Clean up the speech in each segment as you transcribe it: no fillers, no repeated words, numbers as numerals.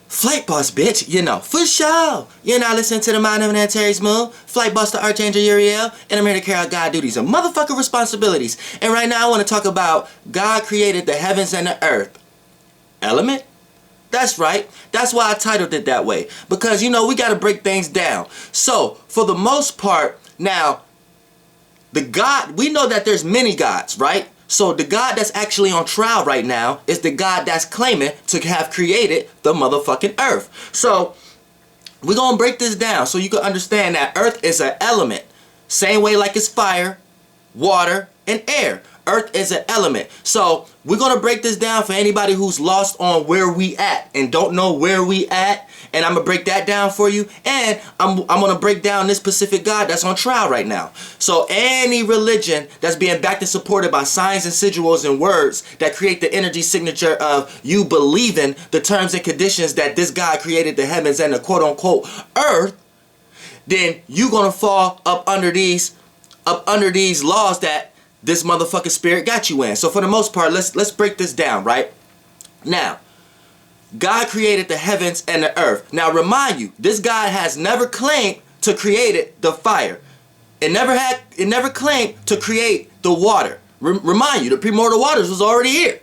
Flight boss, bitch, you know, for sure. You're now listening to the Mind of an Terry's Moon, Flight boss the Archangel Uriel, and I'm here to carry out God duties and motherfucking responsibilities. And right now I want to talk about God created the heavens and the earth. Element? That's right. That's why I titled it that way. Because, you know, we got to break things down. So, for the most part, now, the God, we know that there's many gods, right? So the God that's actually on trial right now is the God that's claiming to have created the motherfucking earth. So we're going to break this down so you can understand that earth is an element. Same way like it's fire, water, and air. Earth is an element. So we're going to break this down for anybody who's lost on where we at and don't know where we at. And I'm going to break that down for you. And I'm going to break down this specific God that's on trial right now. So any religion that's being backed and supported by signs and sigils and words that create the energy signature of you believing the terms and conditions that this God created the heavens and the quote unquote earth, then you're going to fall up under these laws that this motherfucking spirit got you in. So for the most part, let's break this down, right? Now, God created the heavens and the earth. Now remind you, this God has never claimed to create the fire. It never claimed to create the water. Remind you, the primordial waters was already here.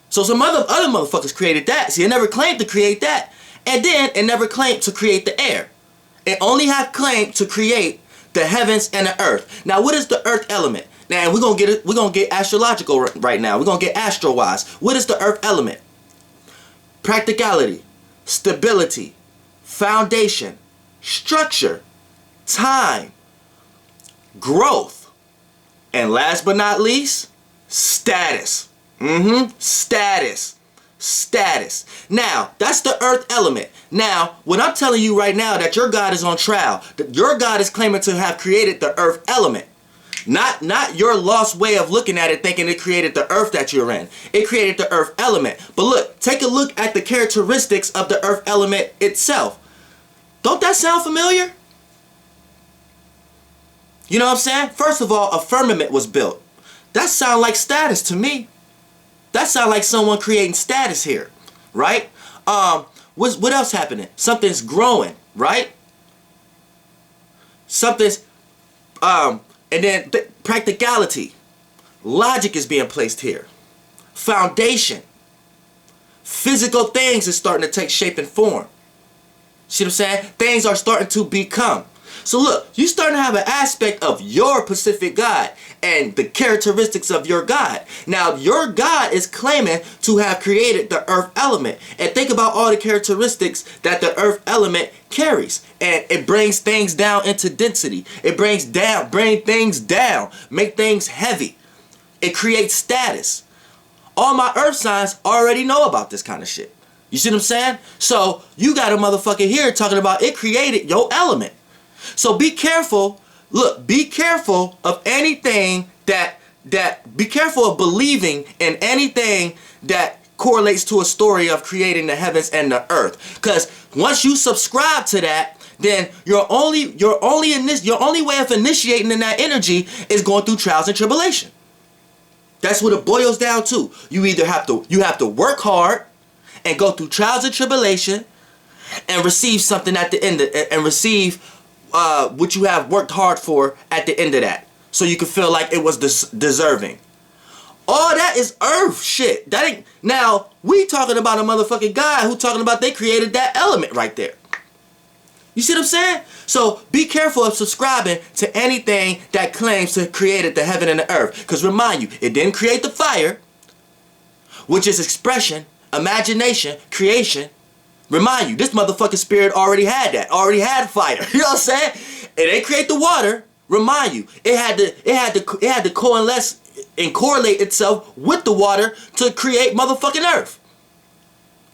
So some other motherfuckers created that. See, it never claimed to create that. And then it never claimed to create the air. It only had claimed to create the heavens and the earth. Now, what is the earth element? Now we're gonna get astrological right now. We're gonna get astro-wise. What is the earth element? Practicality, stability, foundation, structure, time, growth, and last but not least, status. Status. Now, that's the earth element. Now, when I'm telling you right now that your God is on trial, that your God is claiming to have created the earth element. Not your lost way of looking at it thinking it created the earth that you're in. It created the earth element. But look, take a look at the characteristics of the earth element itself. Don't that sound familiar? You know what I'm saying? First of all, a firmament was built. That sounds like status to me. That sounds like someone creating status here, right? What else happening? Something's growing, right? Something's and then practicality. Logic is being placed here. Foundation. Physical things is starting to take shape and form. See what I'm saying? Things are starting to become. So look, you starting to have an aspect of your Pacific God and the characteristics of your God. Now, your God is claiming to have created the earth element. And think about all the characteristics that the earth element carries. And it brings things down into density. It brings things down, make things heavy. It creates status. All my earth signs already know about this kind of shit. You see what I'm saying? So you got a motherfucker here talking about it created your element. So be careful. Look, be careful of anything be careful of believing in anything that correlates to a story of creating the heavens and the earth. Because once you subscribe to that, then your only way of initiating in that energy is going through trials and tribulation. That's what it boils down to. You either have to work hard and go through trials and tribulation and receive something at the end and receive what you have worked hard for at the end of that, so you can feel like it was deserving. All that is earth shit. That ain't. Now we talking about a motherfucking guy who talking about they created that element right there. You see what I'm saying? So be careful of subscribing to anything that claims to have created the heaven and the earth. Because remind you, it didn't create the fire, which is expression, imagination, creation. Remind you, this motherfucking spirit already had that. Already had fire. You know what I'm saying? It didn't create the water. Remind you, it had to coalesce and correlate itself with the water to create motherfucking earth.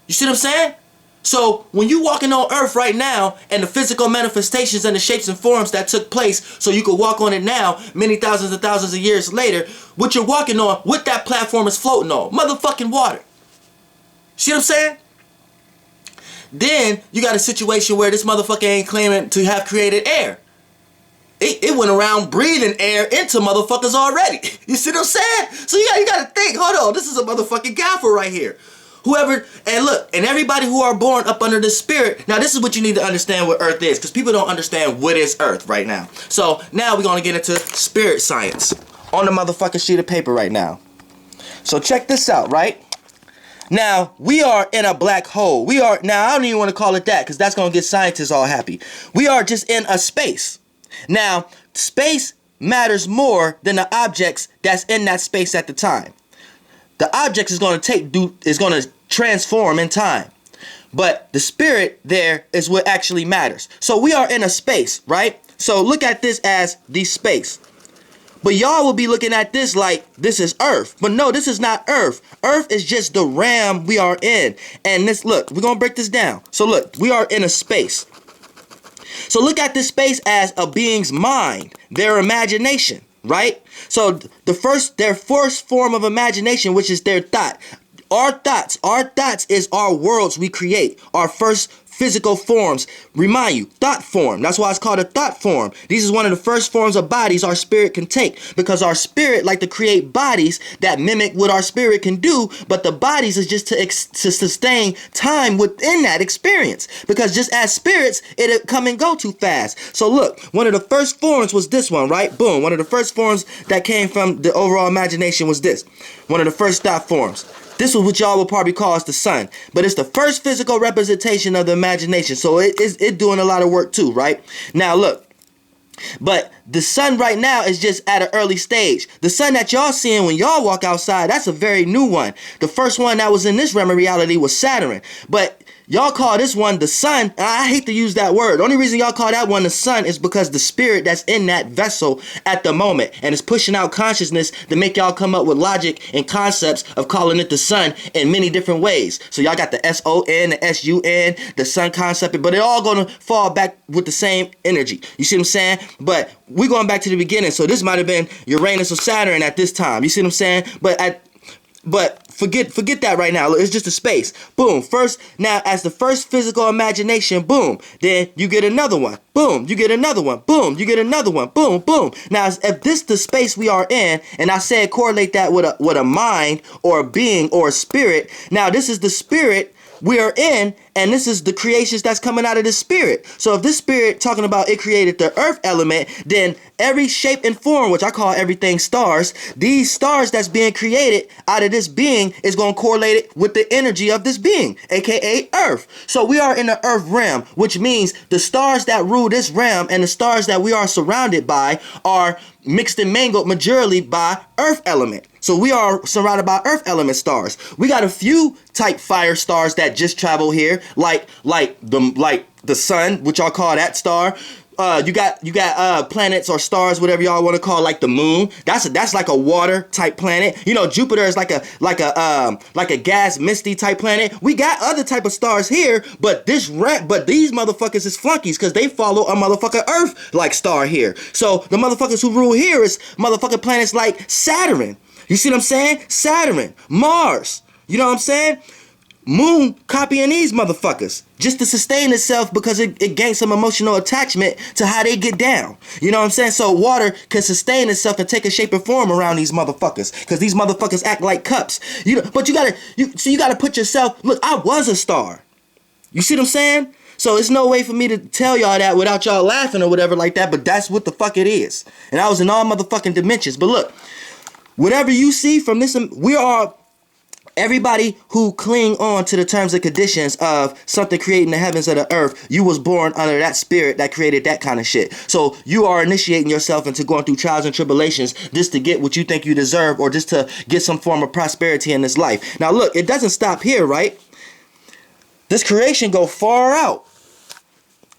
You see what I'm saying? So when you walking on earth right now and the physical manifestations and the shapes and forms that took place so you could walk on it now many thousands of years later, what you're walking on, what that platform is floating on, motherfucking water. See what I'm saying? Then you got a situation where this motherfucker ain't claiming to have created air. It went around breathing air into motherfuckers already. You see what I'm saying? So you gotta think, hold on, this is a motherfucking gaffer right here Whoever, and look, and everybody who are born up under the spirit. Now, this is what you need to understand what earth is, because people don't understand what is earth right now. So now we're going to get into spirit science on the motherfucking sheet of paper right now. So check this out, right? Now, we are in a black hole. We are, now I don't even want to call it that, because that's going to get scientists all happy. We are just in a space. Now, space matters more than the objects that's in that space at the time. The object is going to transform in time. But the spirit there is what actually matters. So we are in a space, right? So look at this as the space. But y'all will be looking at this like this is Earth. But no, this is not Earth. Earth is just the realm we are in. And this, look, we're going to break this down. So look, we are in a space. So look at this space as a being's mind, their imagination, right? So their first form of imagination, which is their thought. Our thoughts is our worlds we create, our first physical forms. Remind you, thought form. That's why it's called a thought form. This is one of the first forms of bodies our spirit can take, because our spirit like to create bodies that mimic what our spirit can do, but the bodies is just to sustain time within that experience, because just as spirits, it'll come and go too fast. So look, one of the first forms was this one, right? Boom. One of the first forms that came from the overall imagination was this. One of the first thought forms. This is what y'all will probably call as the sun. But it's the first physical representation of the imagination. So it doing a lot of work too, right? Now look. But the sun right now is just at an early stage. The sun that y'all seeing when y'all walk outside, that's a very new one. The first one that was in this realm of reality was Saturn. But y'all call this one the sun. And I hate to use that word. The only reason y'all call that one the sun is because the spirit that's in that vessel at the moment, and it's pushing out consciousness to make y'all come up with logic and concepts of calling it the sun in many different ways. So y'all got the S-O-N, the S-U-N, the sun concept, but it all gonna fall back with the same energy. You see what I'm saying? But we're going back to the beginning. So this might have been Uranus or Saturn at this time. You see what I'm saying? But forget that right now. It's just a space. Boom. First, now as the first physical imagination, boom. Then you get another one. Boom. You get another one. Boom. You get another one. Boom. Boom. Now, if this the space we are in, and I said correlate that with a mind or a being or a spirit. Now, this is the spirit we are in, and this is the creations that's coming out of the spirit. So if this spirit talking about it created the earth element, then every shape and form, which I call everything stars, these stars that's being created out of this being is going to correlate it with the energy of this being, aka earth. So we are in the earth realm, which means the stars that rule this realm and the stars that we are surrounded by are mixed and mangled majorly by earth element. So we are surrounded by earth element stars. We got a few type fire stars that just travel here, like the sun, which y'all call that star. You got planets or stars, whatever y'all want to call, like the moon. That's like a water type planet. You know, Jupiter is like a gas misty type planet. We got other type of stars here, but these motherfuckers is flunkies because they follow a motherfucker Earth like star here. So the motherfuckers who rule here is motherfucking planets like Saturn. You see what I'm saying? Saturn, Mars. You know what I'm saying? Moon copying these motherfuckers just to sustain itself because it gains some emotional attachment to how they get down. You know what I'm saying? So water can sustain itself and take a shape and form around these motherfuckers because these motherfuckers act like cups. But you gotta put yourself. Look, I was a star. You see what I'm saying? So it's no way for me to tell y'all that without y'all laughing or whatever like that. But that's what the fuck it is. And I was in all motherfucking dimensions. But look, whatever you see from this, we are. Everybody who cling on to the terms and conditions of something creating the heavens or the earth, you was born under that spirit that created that kind of shit. So you are initiating yourself into going through trials and tribulations just to get what you think you deserve or just to get some form of prosperity in this life. Now look, it doesn't stop here, right? This creation go far out.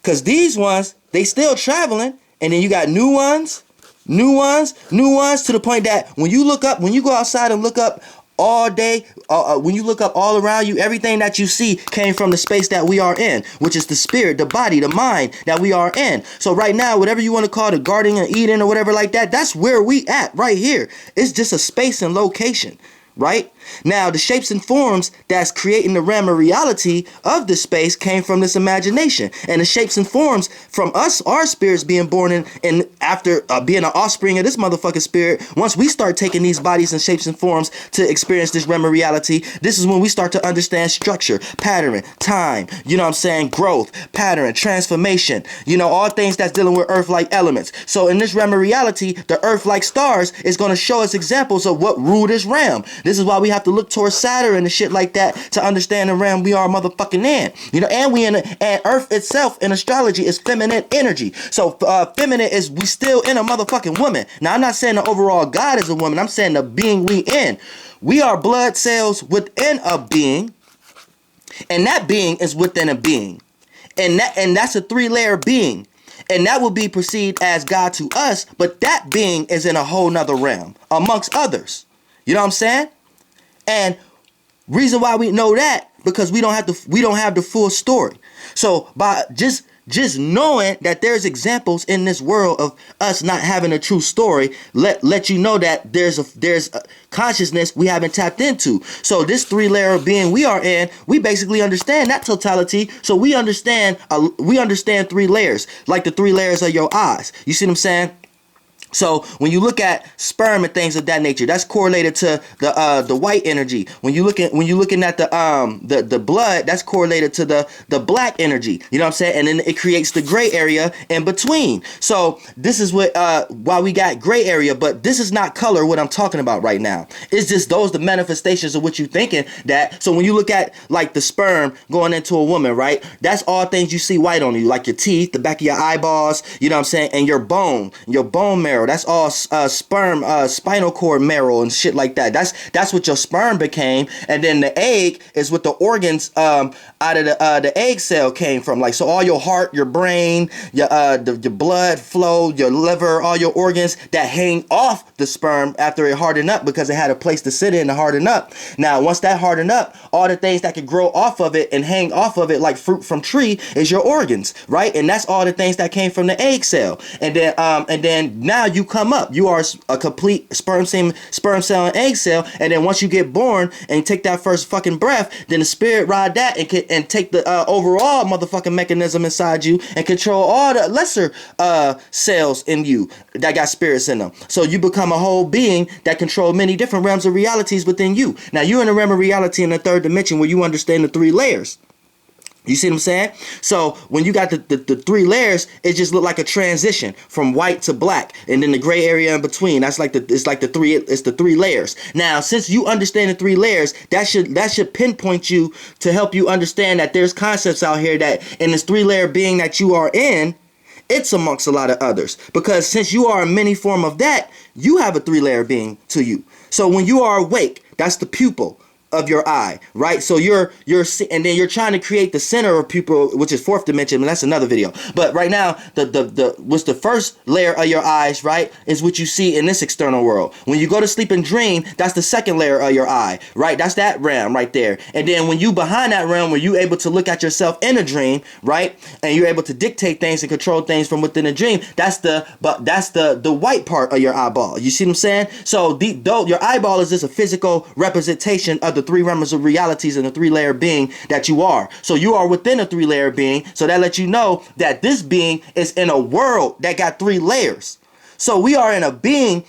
Because these ones, they still traveling. And then you got new ones to the point that when you go outside and look up all day, when you look up all around you, everything that you see came from the space that we are in, which is the spirit, the body, the mind that we are in. So right now, whatever you want to call the Garden of Eden or whatever like that, that's where we at right here. It's just a space and location, right? Now, the shapes and forms that's creating the realm of reality of this space came from this imagination. And the shapes and forms from us, our spirits being born in after being an offspring of this motherfucking spirit, once we start taking these bodies and shapes and forms to experience this realm of reality, this is when we start to understand structure, pattern, time, you know what I'm saying, growth, pattern, transformation, you know, all things that's dealing with earth-like elements. So in this realm of reality, the earth-like stars is going to show us examples of what rule this realm. This is why we have to look towards Saturn and shit like that to understand the realm we are motherfucking in. You know, and Earth itself in astrology is feminine energy. So feminine is we still in a motherfucking woman. Now I'm not saying the overall God is a woman. I'm saying the being we in. We are blood cells within a being, and that being is within a being, and that's a three-layer being. And that will be perceived as God to us, but that being is in a whole nother realm amongst others. You know what I'm saying? And reason why we know that, because we don't have the full story. So by just knowing that there's examples in this world of us not having a true story, let you know that there's a consciousness we haven't tapped into. So this three-layer being we are in, we basically understand that totality. So we understand three layers, like the three layers of your eyes. You see what I'm saying? So when you look at sperm and things of that nature, that's correlated to the white energy. When you're looking at the blood, that's correlated to the black energy. You know what I'm saying? And then it creates the gray area in between. So this is what why we got gray area, but this is not color what I'm talking about right now. It's just those the manifestations of what you're thinking that. So when you look at like the sperm going into a woman, right? That's all things you see white on you, like your teeth, the back of your eyeballs, you know what I'm saying, and your bone marrow. That's all sperm, spinal cord marrow and shit like that. That's what your sperm became. And then the egg is what the organs out of the egg cell came from. Like, so all your heart, your brain, your blood flow, your liver, all your organs that hang off the sperm after it hardened up, because it had a place to sit in and harden up. Now, once that hardened up, all the things that could grow off of it and hang off of it like fruit from tree is your organs, right? And that's all the things that came from the egg cell. And then now you come up. You are a complete sperm cell and egg cell. And then once you get born and take that first fucking breath, then the spirit ride that and take the overall motherfucking mechanism inside you and control all the lesser cells in you that got spirits in them. So you become a whole being that control many different realms of realities within you. Now you're in a realm of reality in the third dimension where you understand the three layers. You see what I'm saying? So when you got the three layers, it just look like a transition from white to black, and then the gray area in between. It's the three layers. Now, since you understand the three layers, that should pinpoint you to help you understand that there's concepts out here that in this three-layer being that you are in, it's amongst a lot of others. Because since you are a mini form of that, you have a three-layer being to you. So when you are awake, that's the pupil of your eye, right? So you're and then you're trying to create the center of pupil, which is fourth dimension, and that's another video. But right now, what's the first layer of your eyes, right, is what you see in this external world. When you go to sleep and dream, that's the second layer of your eye, right? That's that realm right there. And then when you behind that realm, where you able to look at yourself in a dream, right, and you're able to dictate things and control things from within a dream, that's the white part of your eyeball. You see what I'm saying? So your eyeball is just a physical representation of the three realms of realities and the three-layer being that you are. So you are within a three-layer being. So that lets you know that this being is in a world that got three layers. So we are in a being,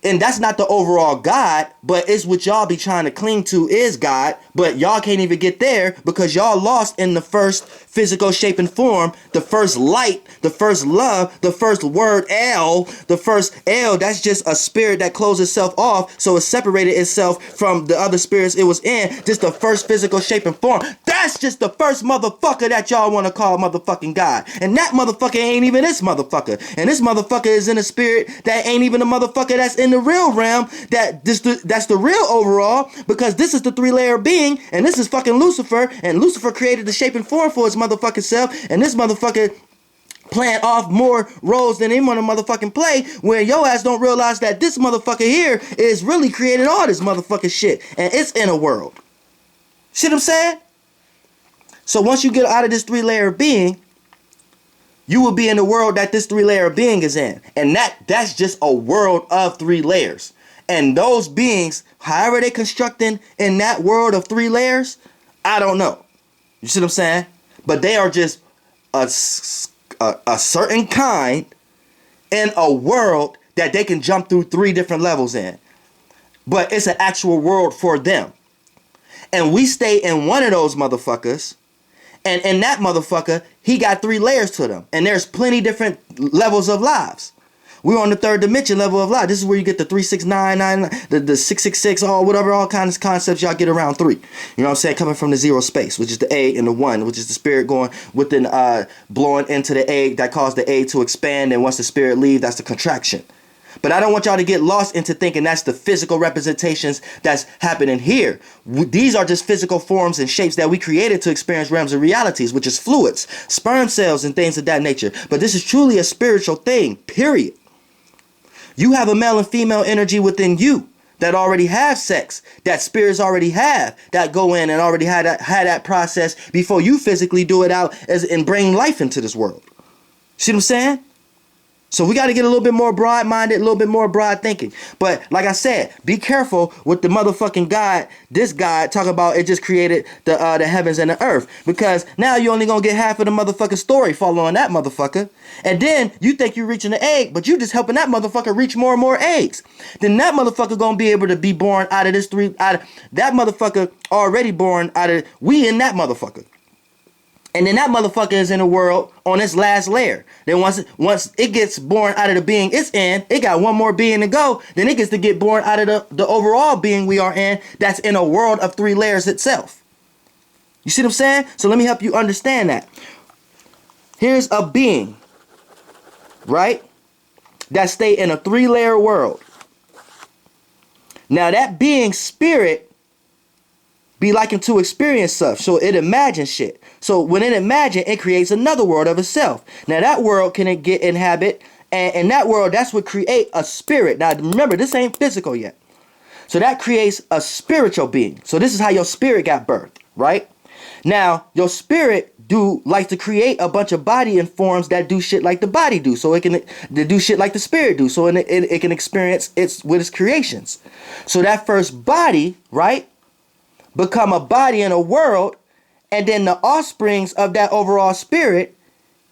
and that's not the overall God, but it's what y'all be trying to cling to is God, but y'all can't even get there because y'all lost in the first physical shape and form, the first light, the first love, the first word L, the first L, that's just a spirit that closed itself off, so it separated itself from the other spirits it was in, just the first physical shape and form. That's just the first motherfucker that y'all want to call motherfucking God. And that motherfucker ain't even this motherfucker. And this motherfucker is in a spirit that ain't even the motherfucker that's in the real realm, that's the real overall, because this is the three-layer being, and this is fucking Lucifer, and Lucifer created the shape and form for his motherfucking self, and this motherfucker playing off more roles than anyone to motherfucking play, where your ass don't realize that this motherfucker here is really creating all this motherfucking shit, and it's in a world. See what I'm saying? So once you get out of this three-layer being, you will be in the world that this three-layer being is in. And that's just a world of three layers. And those beings, however they constructing in that world of 3 layers, I don't know. You see what I'm saying? But they are just a certain kind in a world that they can jump through 3 different levels in. But it's an actual world for them. And we stay in one of those motherfuckers. And in that motherfucker, he got 3 layers to them. And there's plenty different levels of lives. We're on the 3rd dimension level of life. This is where you get the 3699, the 666, all kinds of concepts y'all get around 3. You know what I'm saying? Coming from the 0 space, which is the A, and the 1, which is the spirit going within, blowing into the egg that caused the egg to expand. And once the spirit leaves, that's the contraction. But I don't want y'all to get lost into thinking that's the physical representations that's happening here. These are just physical forms and shapes that we created to experience realms of realities, which is fluids, sperm cells, and things of that nature. But this is truly a spiritual thing, period. You have a male and female energy within you that already have sex, that spirits already have, that go in and already had that process before you physically do it out and bring life into this world. See what I'm saying? So we got to get a little bit more broad-minded, a little bit more broad thinking. But like I said, be careful with the motherfucking God. This God talk about it just created the heavens and the earth. Because now you only going to get half of the motherfucking story following that motherfucker. And then you think you're reaching the egg, but you just helping that motherfucker reach more and more eggs. Then that motherfucker going to be able to be born out of this that motherfucker already born out of, we in that motherfucker. And then that motherfucker is in the world on its last layer. Then once it gets born out of the being it's in, it got one more being to go. Then it gets to get born out of the overall being we are in that's in a world of 3 layers itself. You see what I'm saying? So let me help you understand that. Here's a being, right, that stay in a 3-layer world. Now that being's spirit be likened to experience stuff, so it imagines shit. So when it imagines, it creates another world of itself. Now that world can get inhabit, and in that world, that's what create a spirit. Now remember, this ain't physical yet. So that creates a spiritual being. So this is how your spirit got birthed, right? Now your spirit like to create a bunch of body and forms that do shit like the body do, so it can do shit like the spirit do, so it can experience with its creations. So that first body, right, become a body in a world, and then the offsprings of that overall spirit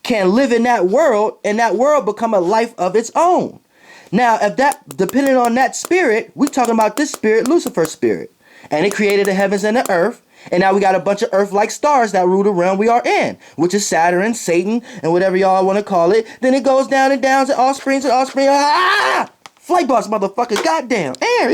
can live in that world, and that world become a life of its own. Now, if that, depending on that spirit, we talking about this spirit, Lucifer's spirit, and it created the heavens and the earth, and now we got a bunch of earth-like stars that rule the realm we are in, which is Saturn, Satan, and whatever y'all want to call it. Then it goes down and down to offsprings and offspring. Flight boss, motherfucker, goddamn, air.